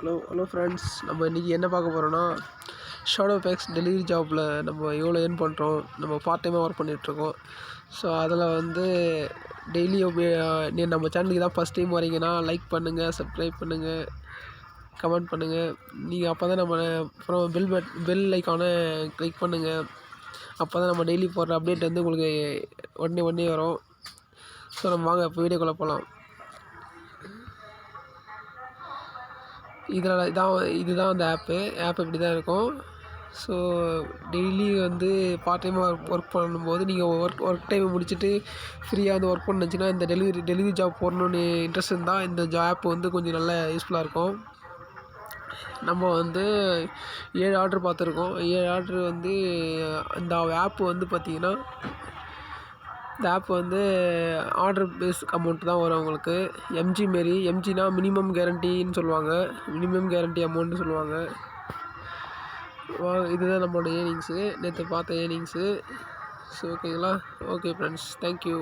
Hello friends, நம்ம இன்றைக்கி என்ன பார்க்க போகிறோன்னா, ஷேடோ பேக்ஸ் டெலிவரி ஜாப்பில் நம்ம எவ்வளோ ஏர்ன் பண்ணுறோம், நம்ம பார்ட் டைமாக ஒர்க் பண்ணிகிட்ருக்கோம். ஸோ அதில் வந்து டெய்லியும் நம்ம சேனலுக்கு தான் ஃபஸ்ட் டைம் வரீங்கன்னா லைக் பண்ணுங்கள், சப்ஸ்கிரைப் பண்ணுங்கள், கமெண்ட் பண்ணுங்கள். நீங்கள் அப்போ தான் நம்ம அப்புறம் பெல் ஐக்கானை கிளிக் பண்ணுங்கள். அப்போ தான் நம்ம டெய்லி போடுற அப்டேட் வந்து உங்களுக்கு உடனே வரும். ஸோ நம்ம வாங்க இப்போ வீடியோக்குள்ளே போகலாம். இதுதான் அந்த ஆப்பு இப்படி தான் இருக்கும். ஸோ டெய்லி வந்து பார்ட் டைமாக ஒர்க் பண்ணும்போது நீங்கள் ஒர்க் டைமை முடிச்சுட்டு ஃப்ரீயாக வந்து ஒர்க் பண்ணுச்சுன்னா இந்த டெலிவரி ஜாப் போடணுன்னு இன்ட்ரெஸ்ட் இருந்தால் இந்த ஆப் வந்து கொஞ்சம் நல்லா யூஸ்ஃபுல்லாக இருக்கும். நம்ம வந்து 7 ஆர்டர் பார்த்துருக்கோம். 7 ஆர்டர் வந்து இந்த ஆப் வந்து பார்த்திங்கன்னா, இந்த ஆப் வந்து ஆர்டர் பேஸ் அமௌண்ட் தான் வரும் உங்களுக்கு. எம்ஜினா மினிமம் கேரண்டின்னு சொல்லுவாங்க. மினிமம் கேரண்டி அமௌண்ட்னு சொல்லுவாங்க. இதுதான் நம்மளோட ஏர்னிங்ஸு, நேற்று பார்த்த ஏர்னிங்ஸு. ஸோ ஓகேங்களா? Okay friends, thank you.